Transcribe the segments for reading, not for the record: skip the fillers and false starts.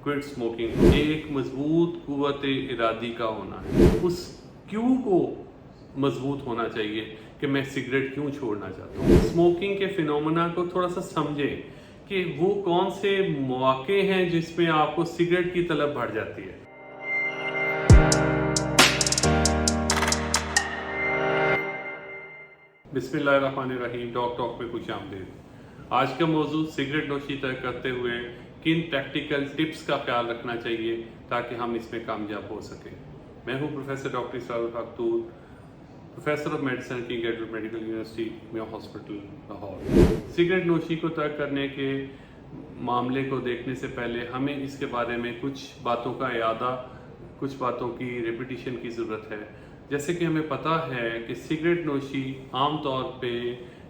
Quit smoking एक मजबूत कुव्वत इरादी का होना है। उस क्यों को मजबूत होना चाहिए कि मैं सिगरेट क्यों छोड़ना चाहता हूँ। स्मोकिंग के फिनोमेना को थोड़ा सा समझें कि वो कौन से मौके हैं जिसमें आपको सिगरेट की तलब बढ़ जाती है। बिस्मिल्लाहिर्रहमानिर्रहीम। टॉक में खुश आमदीद। आज का मौजू सिगरेट नोशी तय करते हुए किन प्रैक्टिकल टिप्स का ख्याल रखना चाहिए ताकि हम इसमें कामयाब हो सकें। मैं हूं professor doctor Israr Khatoon, professor of medicine King Edward medical university Mayo hospital Lahore. Cigarette नोशी को तय करने के मामले को देखने से पहले हमें इसके बारे में कुछ बातों का यादा, कुछ बातों की रिपीटिशन की ज़रूरत है। जैसे कि हमें पता है कि सिगरेट नोशी आम तौर पे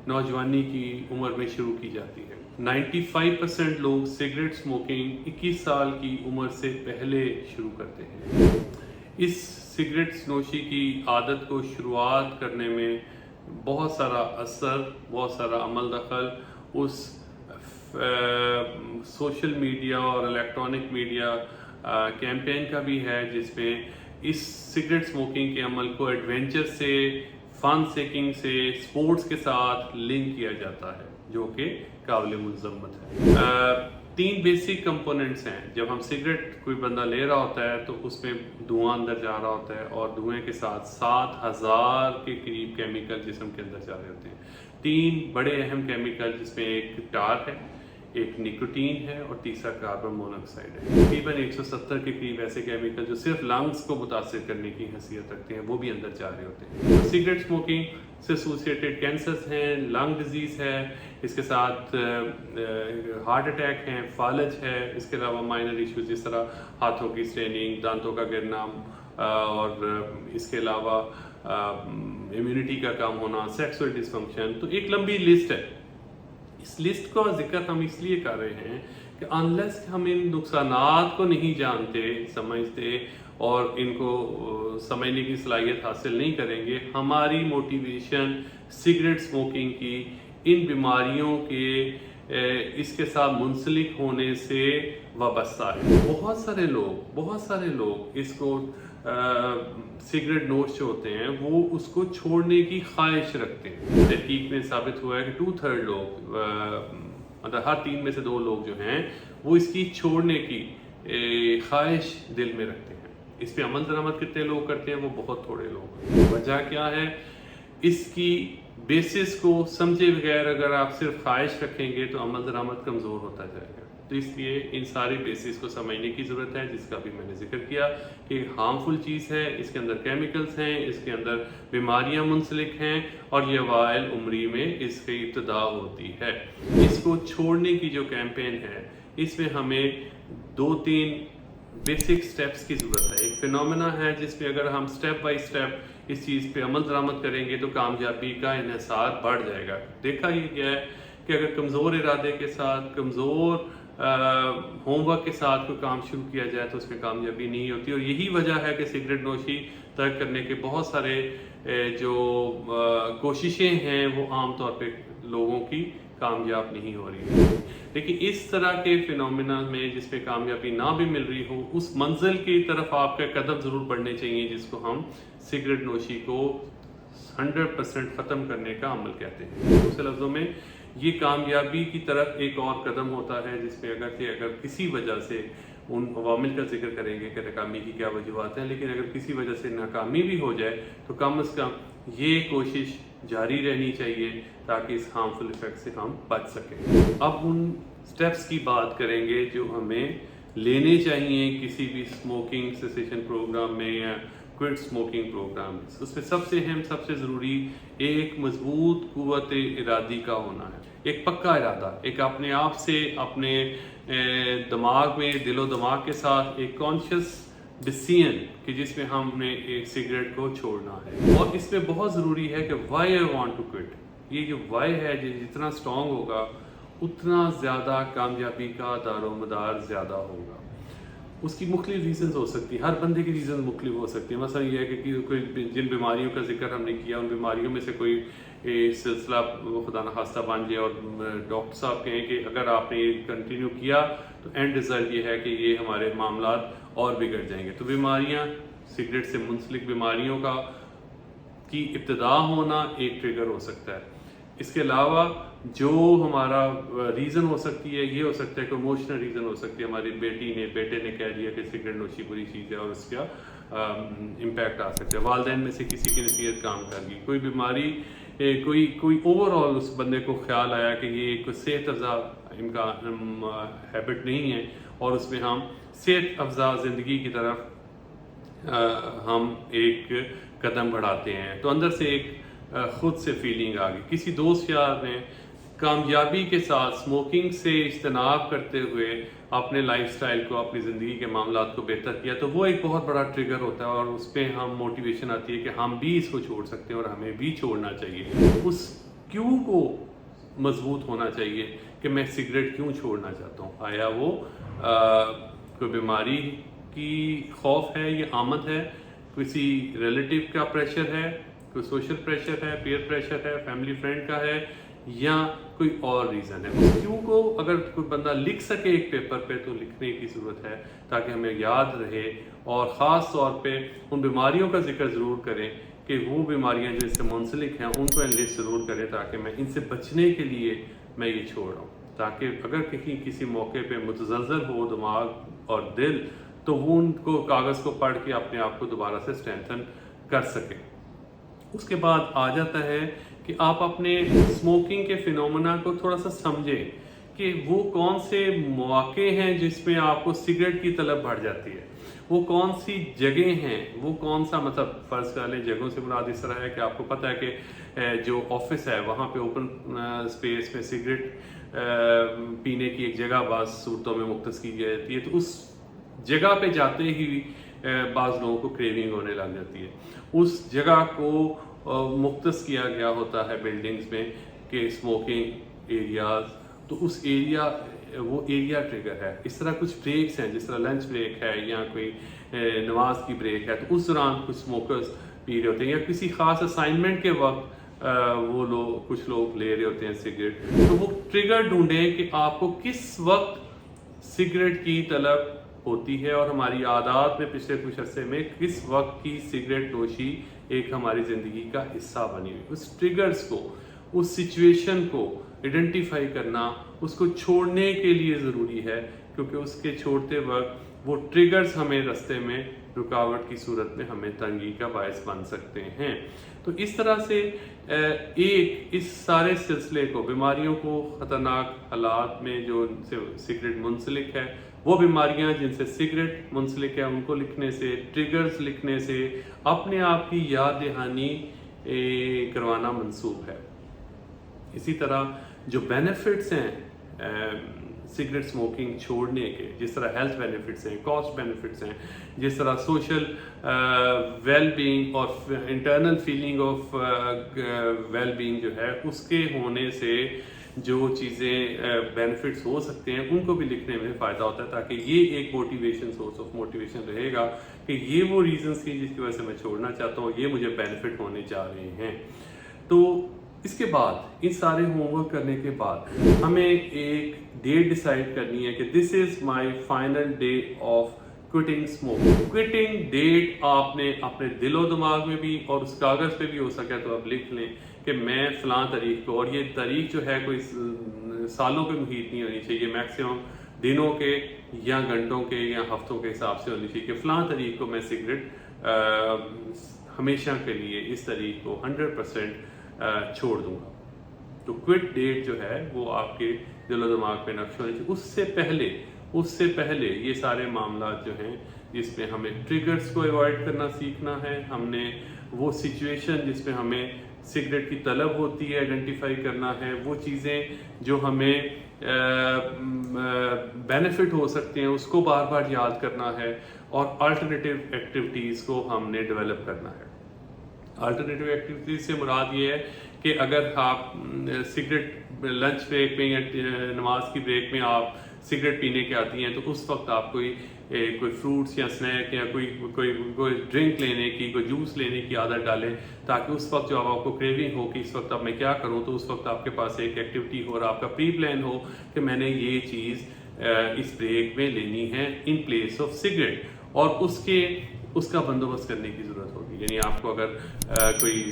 नौजवानी की उम्र में शुरू की जाती है। 95% लोग सिगरेट स्मोकिंग 21 साल की उम्र से पहले शुरू करते हैं। इस सिगरेट नोशी की आदत को शुरुआत करने में बहुत सारा असर, बहुत सारा अमल दखल उस सोशल मीडिया और इलेक्ट्रॉनिक मीडिया कैंपेन का भी है, जिसमें इस सिगरेट स्मोकिंग के अमल को एडवेंचर से, फन सेकिंग से, स्पोर्ट्स के साथ लिंक किया जाता है, जो कि काबिल मुज़म्मत है। 3 बेसिक कंपोनेंट्स हैं। जब हम सिगरेट कोई बंदा ले रहा होता है तो उसमें धुआं अंदर जा रहा होता है और धुएं के साथ 7000 के करीब केमिकल जिस्म के अंदर जा रहे होते हैं। 3 बड़े अहम केमिकल, जिसमें एक टार है, एक निकोटीन है और तीसरा कार्बन मोनोऑक्साइड है। तकरीबन 170 के करीब ऐसे केमिकल जो सिर्फ लंग्स को मुतासिर करने की हैसियत रखते हैं, वो भी अंदर जा रहे होते हैं। तो सिगरेट स्मोकिंग से एसोसिएटेड कैंसर्स हैं, लंग डिजीज़ है, इसके साथ हार्ट अटैक है, फालज है, इसके अलावा माइनर इश्यूज जिस तरह हाथों की स्ट्रेनिंग, दांतों का गिरना और इसके अलावा इम्यूनिटी का कम होना, सेक्सुअल डिसफंक्शन। तो एक लंबी लिस्ट है। इस लिस्ट का जिक्र हम इसलिए कर रहे हैं कि अनलेस हम इन नुकसानात को नहीं जानते, समझते और इनको समझने की सलाहियत हासिल नहीं करेंगे, हमारी मोटिवेशन सिगरेट स्मोकिंग की इन बीमारियों के इसके साथ मुंसलिक होने से वाबस्ता है। बहुत सारे लोग इसको सिगरेट नोश जो होते हैं वो उसको छोड़ने की ख्वाहिश रखते हैं। तहकीक में साबित हुआ है कि 2/3 लोग, मतलब हर 3 में से 2 लोग जो हैं वो इसकी छोड़ने की ख्वाहिश दिल में रखते हैं। इस पे अमल दरामद कितने लोग करते हैं? वो बहुत थोड़े लोग। वजह क्या है? इसकी बेसिस को समझे बगैर अगर आप सिर्फ ख्वाहिश रखेंगे तो अमल दरामद कमज़ोर होता जाएगा। तो इसलिए इन सारी बेसिस को समझने की ज़रूरत है, जिसका भी मैंने जिक्र किया कि हार्मफुल चीज़ है, इसके अंदर केमिकल्स हैं, इसके अंदर बीमारियां मुंसलिक हैं और ये वाइल उम्री में इसकी इब्तिदा होती है। इसको छोड़ने की जो कैंपेन है, इसमें हमें 2-3 बेसिक स्टेप्स की ज़रूरत है। एक फिनोमेना है जिसमें अगर हम स्टेप बाय स्टेप इस चीज़ पे अमल दरामद करेंगे तो कामयाबी का इन्हिसार बढ़ जाएगा। देखा ये गया है कि अगर कमज़ोर इरादे के साथ, कमज़ोर होमवर्क के साथ कोई काम शुरू किया जाए तो उसमें कामयाबी नहीं होती। और यही वजह है कि सिगरेट नोशी तर्क करने के बहुत सारे जो कोशिशें हैं वो आमतौर पे लोगों की कामयाब नहीं हो रही है। लेकिन इस तरह के फिनोमेना में जिसमें कामयाबी ना भी मिल रही हो, उस मंजिल की तरफ आपके कदम ज़रूर बढ़ने चाहिए जिसको हम सिगरेट नोशी को 100% ख़त्म करने का अमल कहते हैं। दूसरे लफ्ज़ों में ये कामयाबी की तरफ एक और कदम होता है, जिसमें अगर किसी वजह से उन अवामिल का जिक्र करेंगे कि नाकामी की क्या वजूहत हैं, लेकिन अगर किसी वजह से नाकामी भी हो जाए तो कम अज़ कम ये कोशिश जारी रहनी चाहिए ताकि इस हार्मफुल इफेक्ट से हम बच सकें। अब उन स्टेप्स की बात करेंगे जो हमें लेने चाहिए किसी भी स्मोकिंग सेसेशन प्रोग्राम में या क्विट स्मोकिंग प्रोग्राम में। उसमें सबसे अहम, सबसे ज़रूरी एक मजबूत कुव्वत इरादी का होना है। एक पक्का इरादा, एक अपने आप से, अपने दिमाग में, दिलो दिमाग के साथ एक कॉन्शियस डिसीजन कि जिसमें हमने एक सिगरेट को छोड़ना है। और इसमें बहुत ज़रूरी है कि why I want to quit. ये जो वाई है जितना स्ट्रॉन्ग होगा उतना ज़्यादा कामयाबी का दारोमदार ज़्यादा होगा। उसकी मुख्तलिफ रीज़न्स हो सकती हैं, हर बंदे की रीज़न मुख्तलिफ हो सकती है। मसलन ये है कि कोई जिन बीमारियों का जिक्र हमने किया उन बीमारियों में से कोई सिलसिला खुदा न खास्ता बन जाए और डॉक्टर साहब कहें कि अगर आपने ये कंटिन्यू किया तो एंड रिज़ल्ट ये है कि ये हमारे मामलात और बिगड़ जाएंगे। तो बीमारियाँ, सिगरेट से मुंसलिक बीमारियों की इब्तिदा होना एक ट्रिगर हो सकता है। इसके अलावा जो हमारा रीज़न हो सकती है, ये हो सकता है कि इमोशनल रीज़न हो सकती है, हमारी बेटे ने कह दिया कि सिगरेट नोशी बुरी चीज़ है और उसका इम्पैक्ट आ सकता है। वालिदैन में से किसी की नसीहत काम कर गई, कोई बीमारी, कोई ओवरऑल उस बंदे को ख्याल आया कि ये एक सेहत अफ़ज़ा इनका हैबिट नहीं है और उसमें हम सेहत अफ़ज़ा ज़िंदगी की तरफ हम एक कदम बढ़ाते हैं, तो अंदर से एक खुद से फीलिंग आ गई। किसी दोस्त यार ने कामयाबी के साथ स्मोकिंग से इज्तनाब करते हुए अपने लाइफस्टाइल को, अपनी ज़िंदगी के मामलात को बेहतर किया, तो वो एक बहुत बड़ा ट्रिगर होता है और उस पर हम मोटिवेशन आती है कि हम भी इसको छोड़ सकते हैं और हमें भी छोड़ना चाहिए। उस क्यों को मजबूत होना चाहिए कि मैं सिगरेट क्यों छोड़ना चाहता हूँ। आया वो कोई बीमारी की खौफ है, ये आमद है, किसी रिलेटिव का प्रेशर है, कोई सोशल प्रेशर है, पीयर प्रेशर है, फैमिली फ्रेंड का है, या कोई और रीज़न है। उस क्यों को अगर कोई बंदा लिख सके एक पेपर पे तो लिखने की ज़रूरत है ताकि हमें याद रहे, और ख़ास तौर पे उन बीमारियों का जिक्र ज़रूर करें कि वो बीमारियां जो इससे मुंसलिक हैं उनको एनलिस्ट ज़रूर करें ताकि मैं इनसे बचने के लिए मैं ये छोड़ रहा हूँ, ताकि अगर कहीं किसी मौके पे मुतज़लज़ल हो दिमाग और दिल तो वो उनको कागज़ को पढ़ के अपने आप को दोबारा से स्ट्रेंथन कर सके। उसके बाद आ जाता है कि आप अपने स्मोकिंग के फिनोमेना को थोड़ा सा समझें कि वो कौन से मौके हैं जिसमें आपको सिगरेट की तलब बढ़ जाती है, वो कौन सी जगह हैं, वो कौन सा, मतलब फ़र्ज़ वाले जगहों से मुराद इस तरह है कि आपको पता है कि जो ऑफिस है वहाँ पे ओपन स्पेस में सिगरेट पीने की एक जगह बाज़ सूरतों में मुख्तस की जाती है, तो उस जगह पे जाते ही बाज़ लोगों को क्रेविंग होने लग जाती है। उस जगह को मुख्तस किया गया होता है बिल्डिंग्स में कि स्मोकिंग एरियाज़, तो उस वो एरिया ट्रिगर है। इस तरह कुछ ब्रेक्स हैं, जिस तरह लंच ब्रेक है या कोई नमाज की ब्रेक है, तो उस दौरान कुछ स्मोकर्स पी रहे होते हैं, या किसी ख़ास असाइनमेंट के वक्त कुछ लोग ले रहे होते हैं सिगरेट। तो वो ट्रिगर ढूंढें कि आपको किस वक्त सिगरेट की तलब होती है और हमारी आदत में पिछले कुछ अरसे में किस वक्त की सिगरेट नोशी एक हमारी ज़िंदगी का हिस्सा बनी हुई। उस ट्रिगर्स को, उस सिचुएशन को आइडेंटिफाई करना, उसको छोड़ने के लिए ज़रूरी है, क्योंकि उसके छोड़ते वक्त वो ट्रिगर्स हमें रास्ते में रुकावट की सूरत में हमें तंगी का बायस बन सकते हैं। तो इस तरह से इस सारे सिलसिले को, बीमारियों को, ख़तरनाक हालात में जो सिगरेट मुंसलिक है, वो बीमारियां जिनसे सिगरेट मुंसलिक है, उनको लिखने से, ट्रिगर्स लिखने से अपने आप की याद दहानी करवाना मंसूब है। इसी तरह जो बेनिफिट्स हैं सिगरेट स्मोकिंग छोड़ने के, जिस तरह हेल्थ बेनिफिट्स हैं, कॉस्ट बेनिफिट्स हैं, जिस तरह सोशल वेल बीइंग और internal feeling of well being जो है, उसके होने से जो चीज़ें बेनिफिट्स हो सकते हैं उनको भी लिखने में फ़ायदा होता है, ताकि ये एक मोटिवेशन, सोर्स ऑफ मोटिवेशन रहेगा कि ये वो रीजंस थी जिसकी वजह से मैं छोड़ना चाहता हूँ, ये मुझे बेनिफिट होने जा रहे हैं। तो इसके बाद, इन सारे होमवर्क करने के बाद, हमें एक डेट डिसाइड करनी है कि this is my final day of quitting smoking. Quitting date आपने अपने दिलो दिमाग में भी और उस कागज़ पे भी हो सके तो आप लिख लें कि मैं फ़लाँ तारीख को, और ये तारीख जो है कोई सालों के मुहित नहीं होनी चाहिए, मैक्सिमम दिनों के या घंटों के या हफ्तों के हिसाब से होनी चाहिए कि फ़लाँ तारीख को मैं सिगरेट हमेशा के लिए इस तारीख को 100% छोड़ दूंगा। तो क्विट डेट जो है वो आपके दिलो दिमाग पे नक्श होनी चाहिए। उससे पहले ये सारे मामला जो हैं जिसमें हमें ट्रिगर्स को अवॉइड करना सीखना है, हमने वो सिचुएशन जिसमें हमें सिगरेट की तलब होती है आइडेंटिफाई करना है, वो चीज़ें जो हमें बेनिफिट हो सकते हैं उसको बार बार याद करना है, और अल्टरनेटिव एक्टिविटीज़ को हमने डेवलप करना है। अल्टरनेटिव एक्टिविटीज़ से मुराद ये है कि अगर आप सिगरेट लंच ब्रेक में या नमाज की ब्रेक में आप सिगरेट पीने के आती हैं, तो उस वक्त आप कोई कोई फ्रूट्स या स्नैक या कोई ड्रिंक लेने की, कोई जूस लेने की आदत डालें, ताकि उस वक्त जो आपको क्रेविंग हो कि इस वक्त अब मैं क्या करूं, तो उस वक्त आपके पास एक एक्टिविटी हो और आपका प्री प्लान हो कि मैंने ये चीज़ इस ब्रेक में लेनी है इन प्लेस ऑफ सिगरेट, और उसका बंदोबस्त करने की ज़रूरत होगी। यानी आपको अगर कोई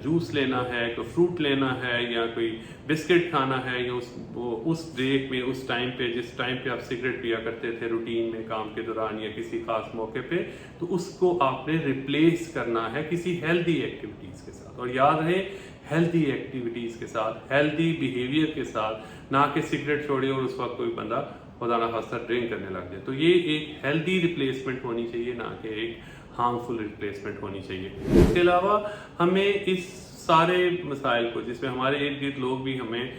जूस लेना है, कोई फ्रूट लेना है या कोई बिस्किट खाना है, या उस ब्रेक में, उस टाइम पे, जिस टाइम पे आप सिगरेट पिया करते थे रूटीन में काम के दौरान या किसी खास मौके पे, तो उसको आपने रिप्लेस करना है किसी हेल्दी एक्टिविटीज़ के साथ। और याद रहे, हेल्दी एक्टिविटीज़ के साथ, हेल्दी बिहेवियर के साथ, ना कि सिगरेट छोड़े और उस वक्त कोई बंदा खुदा खासा ड्रिंक करने लग जाए। तो ये एक हेल्दी रिप्लेसमेंट होनी चाहिए, ना कि एक हार्मफुल रिप्लेसमेंट होनी चाहिए। इसके अलावा हमें इस सारे मसाइल को, जिसमें हमारे इर्द गिर्द लोग भी हमें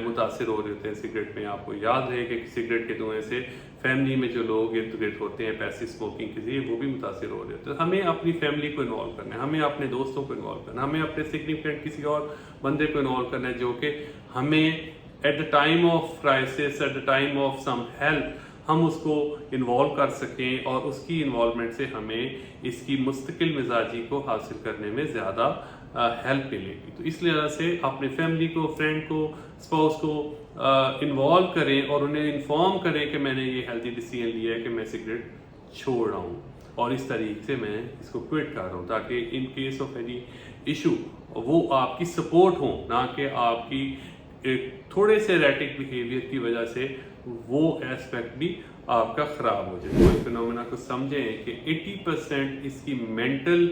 मुतासिर हो रहे होते हैं सिगरेट में, आपको याद रहे कि सिगरेट के धुएं से फैमिली में जो लोग इर्द गिर्द होते हैं पैसिव स्मोकिंग के लिए, वो भी मुतासिर हो रहे होते हैं। हमें अपनी फैमिली को इन्वॉल्व करना है, हमें अपने दोस्तों को इन्वॉल्व करना है, हमें अपने सिग्निफिकेंट किसी और बंदे को इन्वॉल्व करना है, जो कि हमें at the time of crisis, at the time of some help, हम उसको इन्वॉल्व कर सकें, और उसकी इन्वॉल्वमेंट से हमें इसकी मुस्तकिल मिजाजी को हासिल करने में ज़्यादा हेल्प मिलेगी। तो इस लिहाज से अपने फैमिली को, फ्रेंड को, स्पाउस को इन्वॉल्व करें और उन्हें इन्फॉर्म करें कि मैंने ये हेल्दी डिसीजन लिया है कि मैं सिगरेट छोड़ रहा हूँ और इस तरीके से मैं इसको क्विट कर रहा हूँ, ताकि in case of any issue वो आपकी सपोर्ट हो, ना कि आपकी एक थोड़े से एरेटिक बिहेवियर की वजह से वो एस्पेक्ट भी आपका ख़राब हो जाए। तो इस फिनोमेना को समझें कि 80% इसकी मेंटल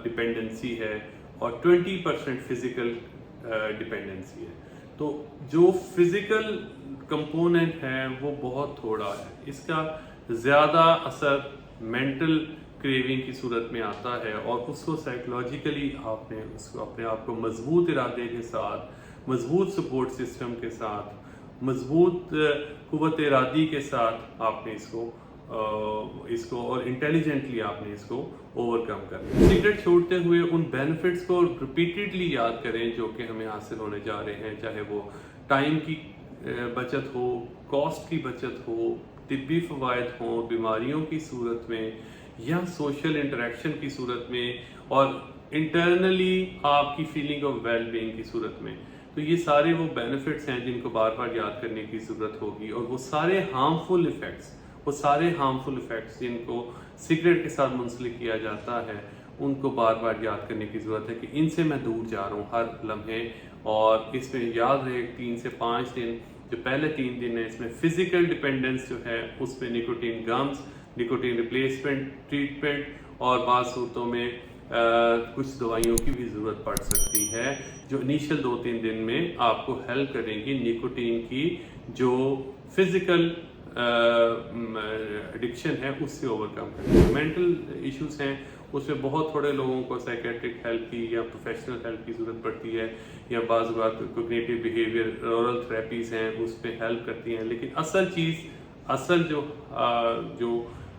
डिपेंडेंसी है और 20% फिज़िकल डिपेंडेंसी है। तो जो फिज़िकल कंपोनेंट है वो बहुत थोड़ा है, इसका ज़्यादा असर मेंटल क्रेविंग की सूरत में आता है, और उसको साइकोलॉजिकली आपने उसको अपने आप को मजबूत इरादे के साथ, मजबूत सपोर्ट सिस्टम के साथ, मजबूत कुव्वत इरादी के साथ आपने इसको और इंटेलिजेंटली आपने इसको ओवरकम करना है। सिगरेट छोड़ते हुए उन बेनिफिट्स को रिपीटेडली याद करें जो कि हमें हासिल होने जा रहे हैं, चाहे वो टाइम की बचत हो, कॉस्ट की बचत हो, तिब्बी फ़वाइद हो बीमारियों की सूरत में या सोशल इंटरेक्शन की सूरत में, और इंटरनली आपकी फीलिंग ऑफ वेल बीइंग की सूरत में। तो ये सारे वो बेनिफिट्स हैं जिनको बार बार याद करने की ज़रूरत होगी, और वो सारे हार्मफुल इफ़ेक्ट्स जिनको सिगरेट के साथ मुंसलिक किया जाता है, उनको बार बार याद करने की ज़रूरत है कि इनसे मैं दूर जा रहा हूँ हर लम्हे। और इसमें याद रहे 3 से 5 दिन, जो पहले 3 दिन है, इसमें फ़िज़िकल डिपेंडेंस जो है उसमें nicotine gums, nicotine replacement treatment, और बाज़ सूरतों में कुछ दवाइयों की भी ज़रूरत पड़ सकती है, जो इनिशियल 2-3 दिन में आपको हेल्प करेंगी निकोटीन की जो फिज़िकल एडिक्शन है उससे ओवरकम करना। मेंटल इश्यूज हैं उसमें बहुत थोड़े लोगों को साइकेट्रिक हेल्प की या प्रोफेशनल हेल्प की ज़रूरत पड़ती है, या बाज़ बात कोग्निटिव बिहेवियर ओरल थेरेपीज़ हैं उस पर हेल्प करती हैं। लेकिन असल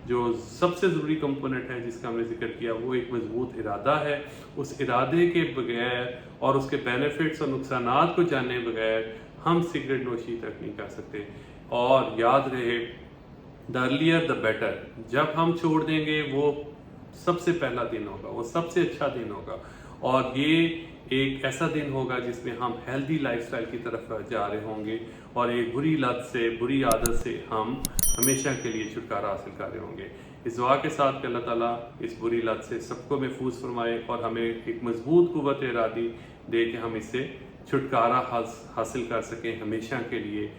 जो सबसे ज़रूरी कंपोनेंट है जिसका हमने जिक्र किया, वो एक मजबूत इरादा है। उस इरादे के बगैर और उसके बेनिफिट्स और नुकसानात को जाने बगैर हम सिगरेट नोशी तक नहीं कर सकते। और याद रहे, द अर्लियर द बेटर। जब हम छोड़ देंगे वो सबसे पहला दिन होगा, वो सबसे अच्छा दिन होगा, और ये एक ऐसा दिन होगा जिसमें हम हेल्दी लाइफस्टाइल की तरफ जा रहे होंगे, और एक बुरी लत से, बुरी आदत से हम हमेशा के लिए छुटकारा हासिल कर रहे होंगे। इस दुआ के साथ कि अल्लाह ताला इस बुरी लत से सबको महफूज फरमाए और हमें एक मजबूत कुव्वत इरादी दे के हम इससे छुटकारा हासिल कर सकें हमेशा के लिए।